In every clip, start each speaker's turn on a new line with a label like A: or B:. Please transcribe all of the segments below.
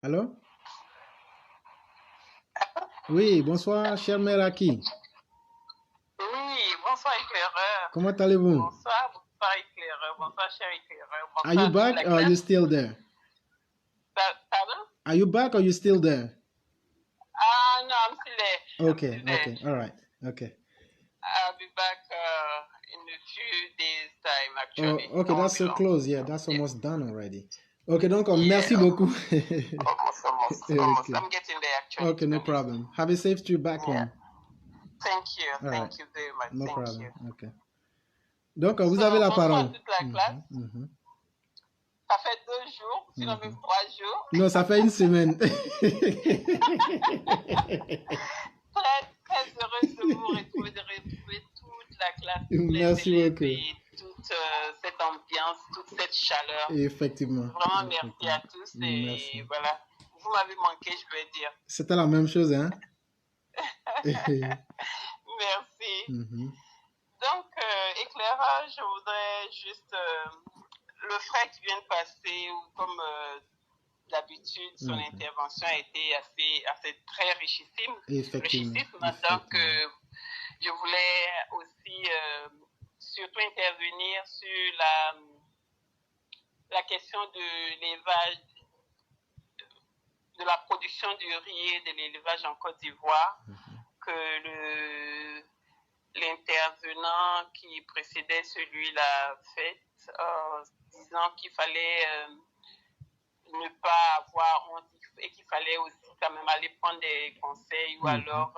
A: Allô? Oui, bonsoir, cher mère Aki.
B: Oui, bonsoir éclaireur.
A: Comment allez-vous?
B: Bonsoir éclaireur. Bonsoir cher éclaireur.
A: Are you
B: Bonsoir toute
A: back
B: la
A: or are you
B: classe.
A: still there?
B: Pardon?
A: Are you back or you still there?
B: Ah, no, I'm still there. I'm
A: Okay,
B: still there.
A: okay, all right, okay.
B: I'll be back in a few days time
A: Oh,
B: actually.
A: okay,
B: I won't
A: that's
B: be
A: so
B: long.
A: close. Yeah, that's
B: Yeah.
A: almost done already. Okay, donc merci
B: Yeah,
A: beaucoup.
B: almost.
A: Okay,
B: I'm getting there actually,
A: okay,
B: to be
A: no
B: honest.
A: problem. Have a safe trip back
B: Yeah.
A: home. All right,
B: Thank you very much.
A: no
B: Thank
A: problem.
B: you.
A: Okay. Donc, vous
B: So,
A: avez la
B: bonsoir à
A: parole.
B: toute la classe.
A: Mhm.
B: Ça fait 2 jours, sinon même
A: Mhm.
B: 3 jours.
A: Non, ça fait une semaine.
B: Très heureuse de vous retrouver, de retrouver toute la classe, tous les
A: Merci
B: élèves
A: beaucoup.
B: et toute cette ambiance, toute cette chaleur.
A: Effectivement.
B: Vraiment merci à
A: Effectivement.
B: tous et
A: Merci.
B: voilà, vous m'avez manqué, je veux dire.
A: C'était la même chose, hein?
B: Merci.
A: Mhm.
B: Donc, éclairage, je voudrais juste le frère qui vient de passer, ou comme d'habitude, son
A: Mhm.
B: intervention a été assez très richissime.
A: Effectivement.
B: Donc, je voulais aussi surtout intervenir sur la question de l'élevage, de la production du riz et de l'élevage en Côte d'Ivoire, que l'intervenant qui précédait celui-là fait, disant qu'il fallait ne pas avoir honte et qu'il fallait aussi quand même aller prendre des conseils ou alors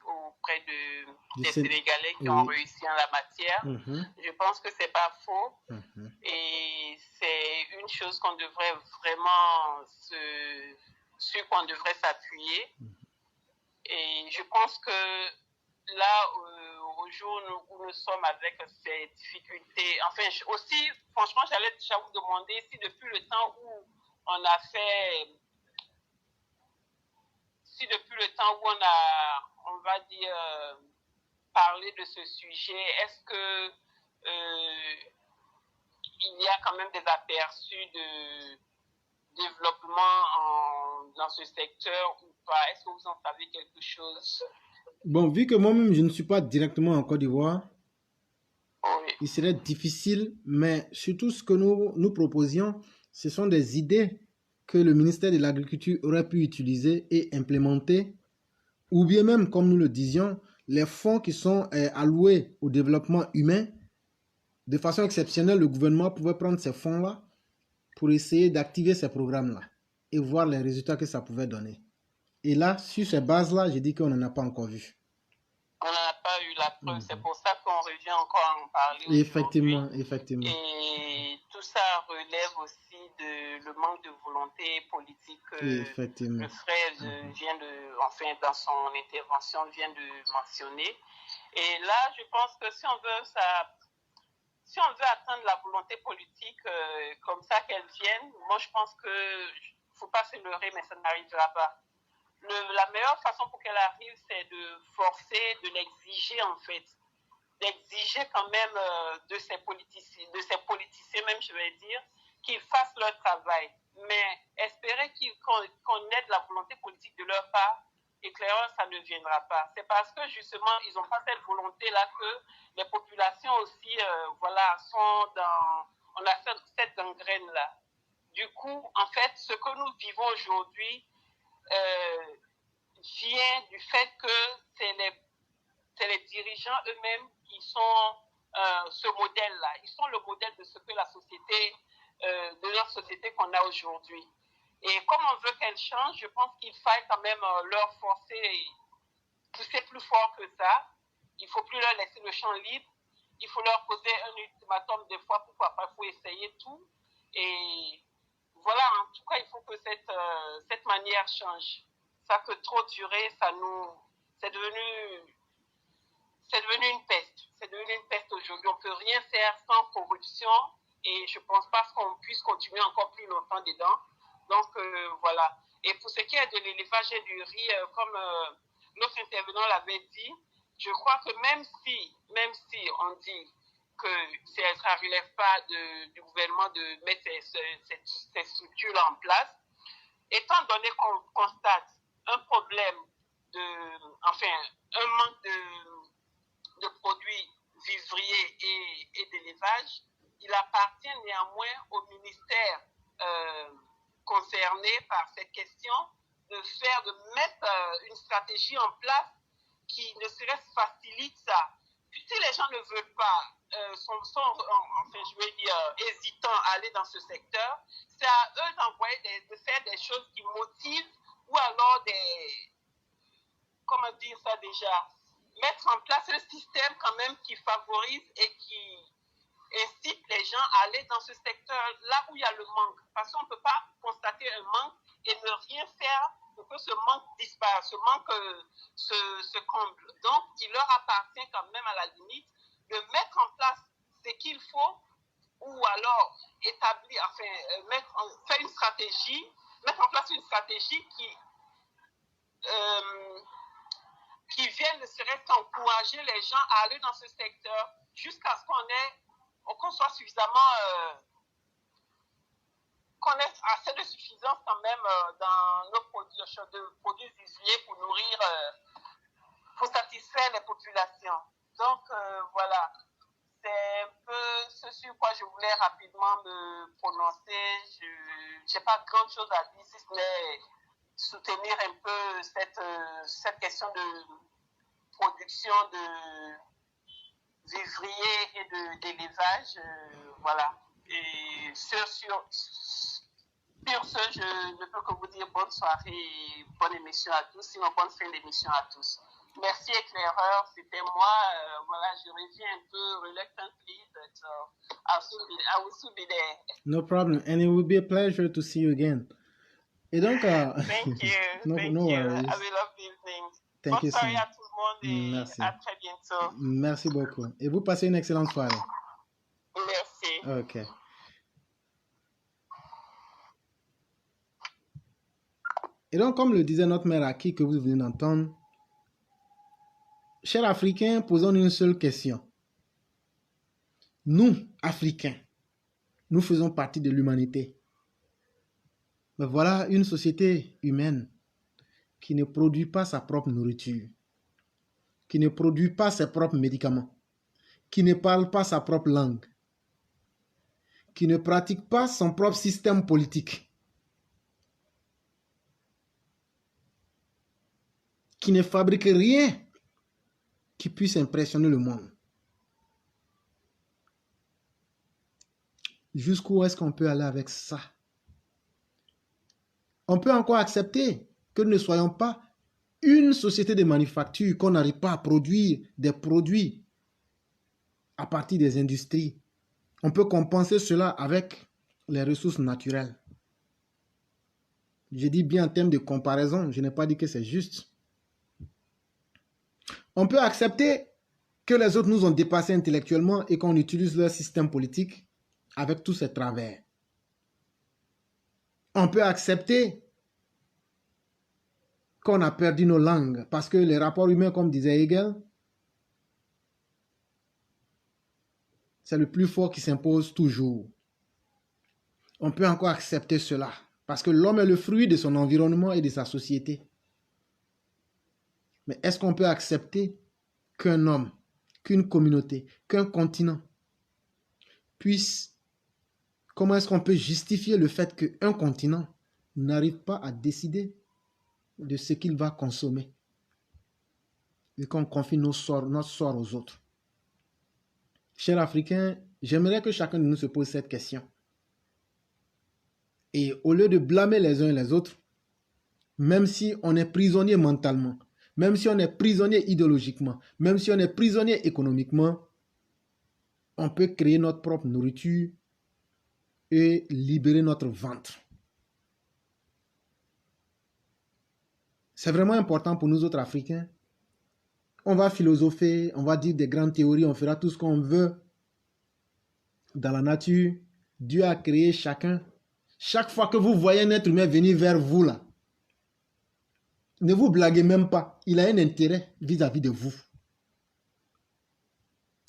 B: auprès des Sénégalais qui ont réussi en la matière. Je pense que c'est pas faux et c'est une chose qu'on devrait vraiment sur quoi on devrait s'appuyer. Et je pense que là, au jour où nous sommes avec ces difficultés, enfin aussi, franchement, j'allais déjà vous demander si depuis le temps où on a fait, si depuis le temps où on va dire, parlé de ce sujet, est-ce que il y a quand même des aperçus de développement dans ce secteur ou pas? Est-ce que vous en savez quelque chose?
A: Bon, vu que moi-même, je ne suis pas directement en Côte d'Ivoire,
B: Oui.
A: il serait difficile, mais surtout ce que nous proposions, ce sont des idées que le ministère de l'Agriculture aurait pu utiliser et implémenter, ou bien même, comme nous le disions, les fonds qui sont alloués au développement humain. De façon exceptionnelle, le gouvernement pouvait prendre ces fonds-là pour essayer d'activer ces programmes-là et voir les résultats que ça pouvait donner. Et là, sur ces bases-là, j'ai dit qu'on n'en a pas encore vu.
B: On n'en a pas eu la preuve. C'est pour ça qu'on revient encore à en parler aujourd'hui.
A: Effectivement.
B: Et tout ça relève aussi de le manque de volonté politique que le frère vient dans son intervention, vient de mentionner. Et là, je pense que si on veut atteindre la volonté politique comme ça qu'elle vienne, moi je pense que faut pas se leurrer, mais ça n'arrivera pas. La meilleure façon pour qu'elle arrive, c'est de forcer, de l'exiger en fait. D'exiger quand même de ces politiciens même, je vais dire, qu'ils fassent leur travail. Mais espérer qu'on ait de la volonté politique de leur part, éclaireur, ça ne viendra pas. C'est parce que justement, ils n'ont pas cette volonté-là que les populations aussi, on a cette gangrène-là. Du coup, en fait, ce que nous vivons aujourd'hui, vient du fait que c'est les dirigeants eux-mêmes qui sont ce modèle-là. Ils sont le modèle de ce que la société, de notre société qu'on a aujourd'hui. Et comme on veut qu'elle change, je pense qu'il faille quand même leur forcer et pousser plus fort que ça. Il ne faut plus leur laisser le champ libre. Il faut leur poser un ultimatum des fois, pourquoi pas, il faut essayer tout. Et voilà, en tout cas, il faut que cette manière change. Ça peut trop durer, c'est devenu une peste. C'est devenu une peste aujourd'hui. On ne peut rien faire sans corruption et je ne pense pas qu'on puisse continuer encore plus longtemps dedans. Donc voilà. Et pour ce qui est de l'élevage et du riz, comme l'autre intervenant l'avait dit, je crois que même si on dit que ça ne relève pas du gouvernement de mettre ces structures-là en place, étant donné qu'on constate un problème un manque de produits vivriers et d'élevage, il appartient néanmoins au ministère concerné par cette question de mettre une stratégie en place qui ne serait-ce facilite ça. Puis si les gens ne veulent pas, hésitants à aller dans ce secteur, c'est à eux de faire des choses qui motivent ou alors mettre en place un système quand même qui favorise et qui incite les gens à aller dans ce secteur là où il y a le manque. Parce qu'on ne peut pas constater un manque et ne rien faire pour que ce manque disparaisse, ce manque se comble. Donc, il leur appartient quand même à la limite de mettre en place ce qu'il faut ou alors mettre en place une stratégie qui vienne ne serait-ce qu'encourager les gens à aller dans ce secteur jusqu'à ce qu'on soit suffisamment qu'on ait assez de suffisance quand même dans nos produits vivriers pour satisfaire les populations. Donc voilà, c'est un peu ce sur quoi je voulais rapidement me prononcer. Je n'ai pas grand chose à dire si ce n'est soutenir un peu cette question de production de vivriers et d'élevage. Voilà. Et sur ce, je ne peux que vous dire bonne soirée et bonne émission à tous, sinon bonne fin d'émission à tous. Merci éclaireur, c'était moi. Voilà, je reviens un peu reluctantly, but I will soon be there.
A: No problem, and it will be a pleasure to see you again. Et donc,
B: thank you.
A: no worries.
B: Have a lovely evening.
A: Thank you so
B: Bonne soirée
A: much.
B: à tout le monde et
A: Merci.
B: à très bientôt.
A: Merci beaucoup. Et vous passez une excellente soirée.
B: Merci.
A: Ok. Et donc, comme le disait notre mère Aki que vous venez d'entendre, chers Africains, posons une seule question. Nous, Africains, nous faisons partie de l'humanité. Mais voilà une société humaine qui ne produit pas sa propre nourriture, qui ne produit pas ses propres médicaments, qui ne parle pas sa propre langue, qui ne pratique pas son propre système politique, qui ne fabrique rien qui puisse impressionner le monde. Jusqu'où est-ce qu'on peut aller avec ça? On peut encore accepter que nous ne soyons pas une société de manufacture, qu'on n'arrive pas à produire des produits à partir des industries. On peut compenser cela avec les ressources naturelles. Je dis bien en termes de comparaison, je n'ai pas dit que c'est juste. On peut accepter que les autres nous ont dépassés intellectuellement et qu'on utilise leur système politique avec tous ses travers. On peut accepter qu'on a perdu nos langues parce que les rapports humains, comme disait Hegel, c'est le plus fort qui s'impose toujours. On peut encore accepter cela parce que l'homme est le fruit de son environnement et de sa société. Mais est-ce qu'on peut accepter qu'un homme, qu'une communauté, qu'un continent puisse... Comment est-ce qu'on peut justifier le fait qu'un continent n'arrive pas à décider de ce qu'il va consommer et qu'on confie notre sort aux autres? Chers Africains, j'aimerais que chacun de nous se pose cette question. Et au lieu de blâmer les uns et les autres, même si on est prisonnier mentalement, même si on est prisonnier idéologiquement, même si on est prisonnier économiquement, on peut créer notre propre nourriture et libérer notre ventre. C'est vraiment important pour nous autres Africains. On va philosopher, on va dire des grandes théories, on fera tout ce qu'on veut. Dans la nature, Dieu a créé chacun. Chaque fois que vous voyez un être humain venir vers vous là, ne vous blaguez même pas. Il a un intérêt vis-à-vis de vous.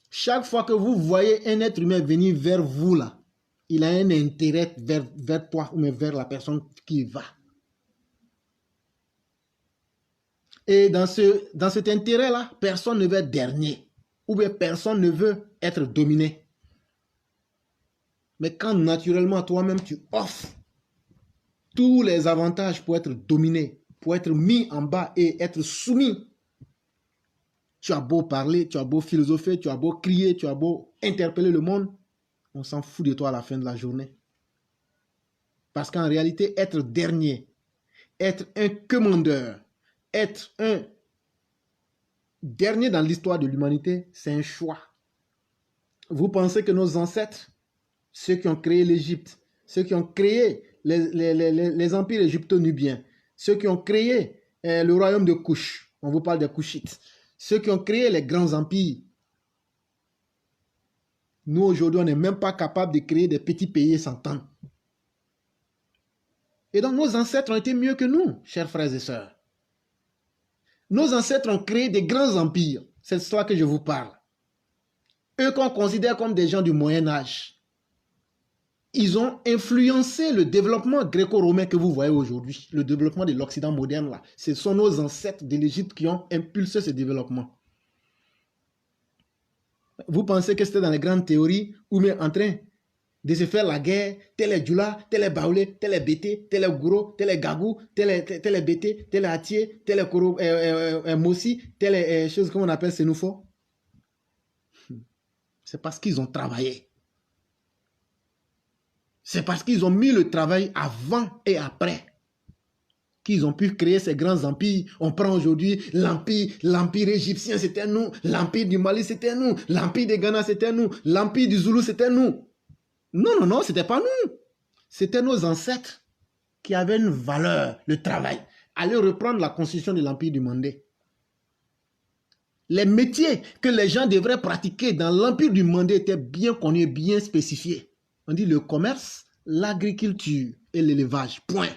A: Chaque fois que vous voyez un être humain venir vers vous là, il a un intérêt vers toi ou vers la personne qui va. Et dans cet intérêt-là, personne ne veut être dernier. Ou bien personne ne veut être dominé. Mais quand naturellement toi-même tu offres tous les avantages pour être dominé, pour être mis en bas et être soumis, tu as beau parler, tu as beau philosopher, tu as beau crier, tu as beau interpeller le monde, on s'en fout de toi à la fin de la journée. Parce qu'en réalité, être dernier, être un commandeur, être un dernier dans l'histoire de l'humanité, c'est un choix. Vous pensez que nos ancêtres, ceux qui ont créé l'Égypte, ceux qui ont créé les empires égypto-nubiens, ceux qui ont créé le royaume de Kush, on vous parle des Kushites, ceux qui ont créé les grands empires, nous aujourd'hui, on n'est même pas capable de créer des petits pays et s'entendre. Et donc nos ancêtres ont été mieux que nous, chers frères et sœurs. Nos ancêtres ont créé des grands empires, c'est de cela que je vous parle. Eux qu'on considère comme des gens du Moyen-Âge, ils ont influencé le développement gréco-romain que vous voyez aujourd'hui, le développement de l'Occident moderne là. Ce sont nos ancêtres de l'Égypte qui ont impulsé ce développement. Vous pensez que c'était dans les grandes théories ou bien en train de se faire la guerre, tel est Djoula, tel est Baoulé, tel est Bété, tel est Gouro, tel est Gagou, tel est Bété, tel est Atié, tel est Mossi, tel est chose comme on appelle Sénoufo. C'est parce qu'ils ont travaillé. C'est parce qu'ils ont mis le travail avant et après qu'ils ont pu créer ces grands empires. On prend aujourd'hui l'empire égyptien, c'était nous. L'empire du Mali, c'était nous. L'empire de Ghana, c'était nous. L'empire du Zoulou, c'était nous. Non, non, non, c'était pas nous. C'était nos ancêtres qui avaient une valeur, le travail. Allez reprendre la constitution de l'empire du Mandé. Les métiers que les gens devraient pratiquer dans l'empire du Mandé étaient bien connus, bien spécifiés. On dit le commerce, l'agriculture et l'élevage. Point.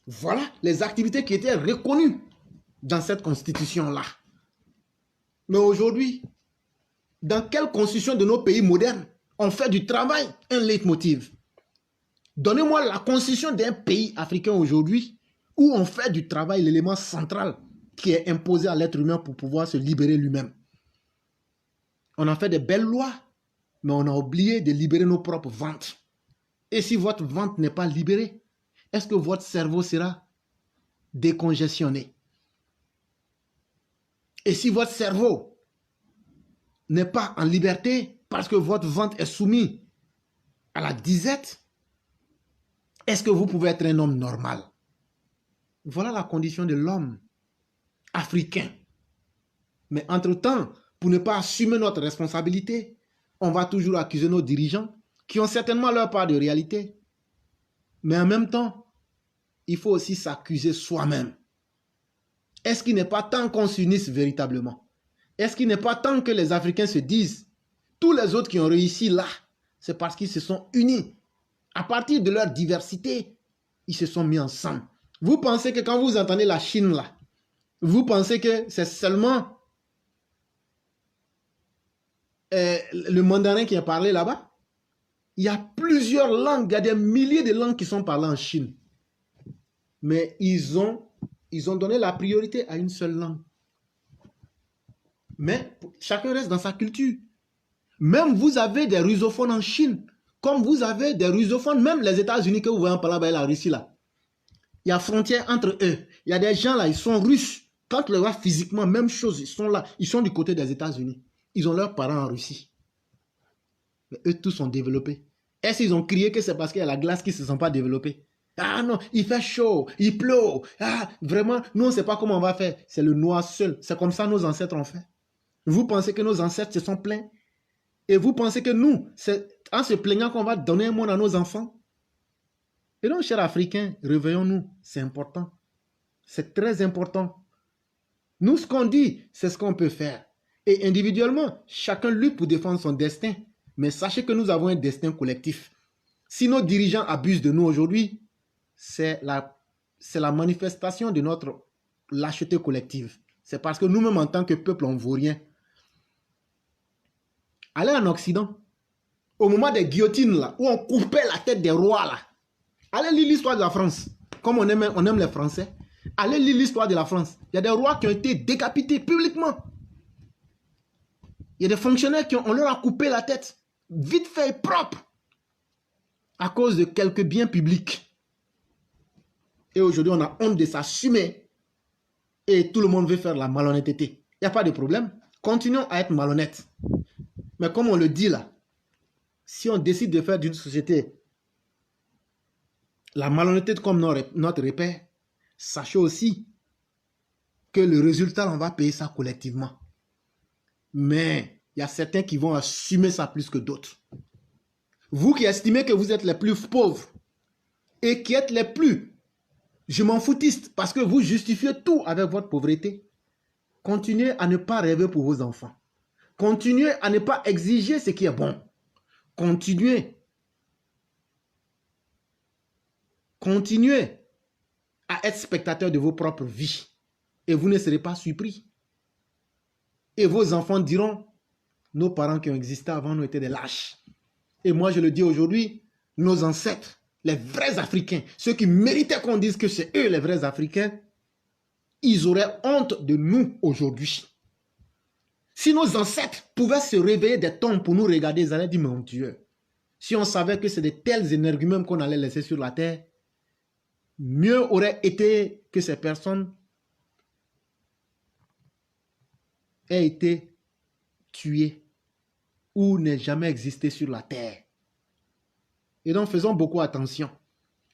A: Voilà les activités qui étaient reconnues dans cette constitution-là. Mais aujourd'hui, dans quelle constitution de nos pays modernes on fait du travail un leitmotiv? Donnez-moi la constitution d'un pays africain aujourd'hui où on fait du travail l'élément central qui est imposé à l'être humain pour pouvoir se libérer lui-même. On a fait de belles lois, mais on a oublié de libérer nos propres ventes. Et si votre vente n'est pas libérée, est-ce que votre cerveau sera décongestionné? Et si votre cerveau n'est pas en liberté parce que votre ventre est soumis à la disette, est-ce que vous pouvez être un homme normal? Voilà la condition de l'homme africain. Mais entre-temps, pour ne pas assumer notre responsabilité, on va toujours accuser nos dirigeants qui ont certainement leur part de réalité. Mais en même temps, il faut aussi s'accuser soi-même. Est-ce qu'il n'est pas temps qu'on s'unisse véritablement? Est-ce qu'il n'est pas temps que les Africains se disent, tous les autres qui ont réussi là, c'est parce qu'ils se sont unis. À partir de leur diversité, ils se sont mis ensemble. Vous pensez que quand vous entendez la Chine là, vous pensez que c'est seulement le mandarin qui est parlé là-bas? Il y a plusieurs langues, il y a des milliers de langues qui sont parlées en Chine. Mais ils ont donné la priorité à une seule langue. Mais chacun reste dans sa culture. Même vous avez des russophones en Chine, comme vous avez des russophones, même les États-Unis que vous voyez en parlant avec la Russie là. Il y a frontière entre eux. Il y a des gens là, ils sont russes. Quand on les voit physiquement, même chose, ils sont là. Ils sont du côté des États-Unis. Ils ont leurs parents en Russie. Mais eux tous sont développés. Est-ce qu'ils ont crié que c'est parce qu'il y a la glace qui ne se sont pas développés? Ah non, il fait chaud, il pleut. Ah, vraiment, nous on ne sait pas comment on va faire. C'est le noir seul. C'est comme ça que nos ancêtres ont fait. Vous pensez que nos ancêtres se sont plaints? Et vous pensez que nous, c'est en se plaignant qu'on va donner un monde à nos enfants? Et donc, chers Africains, réveillons-nous. C'est important. C'est très important. Nous, ce qu'on dit, c'est ce qu'on peut faire. Et individuellement, chacun lutte pour défendre son destin. Mais sachez que nous avons un destin collectif. Si nos dirigeants abusent de nous aujourd'hui, c'est la manifestation de notre lâcheté collective. C'est parce que nous-mêmes, en tant que peuple, on ne vaut rien. Allez en Occident, au moment des guillotines, là, où on coupait la tête des rois, là. Allez lire l'histoire de la France, comme on aime les Français. Allez lire l'histoire de la France. Il y a des rois qui ont été décapités publiquement. Il y a des fonctionnaires on leur a coupé la tête, vite fait et propre, à cause de quelques biens publics. Et aujourd'hui, on a honte de s'assumer et tout le monde veut faire la malhonnêteté. Il n'y a pas de problème. Continuons à être malhonnêtes. Mais comme on le dit là, si on décide de faire d'une société la malhonnêteté comme notre repère, sachez aussi que le résultat, on va payer ça collectivement. Mais il y a certains qui vont assumer ça plus que d'autres. Vous qui estimez que vous êtes les plus pauvres et qui êtes les plus, je m'en foutiste, parce que vous justifiez tout avec votre pauvreté, continuez à ne pas rêver pour vos enfants. Continuez à ne pas exiger ce qui est bon. Continuez à être spectateur de vos propres vies et vous ne serez pas surpris. Et vos enfants diront, nos parents qui ont existé avant nous étaient des lâches. Et moi je le dis aujourd'hui, nos ancêtres, les vrais Africains, ceux qui méritaient qu'on dise que c'est eux les vrais Africains, ils auraient honte de nous aujourd'hui. Si nos ancêtres pouvaient se réveiller des tombes pour nous regarder, ils allaient dire, mon Dieu, si on savait que c'est de tels énergumènes qu'on allait laisser sur la terre, mieux aurait été que ces personnes aient été tuées ou n'aient jamais existé sur la terre. Et donc, faisons beaucoup attention.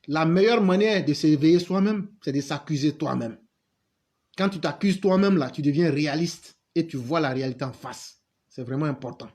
A: La meilleure manière de s'éveiller soi-même, c'est de s'accuser toi-même. Quand tu t'accuses toi-même, là, tu deviens réaliste et tu vois la réalité en face. C'est vraiment important.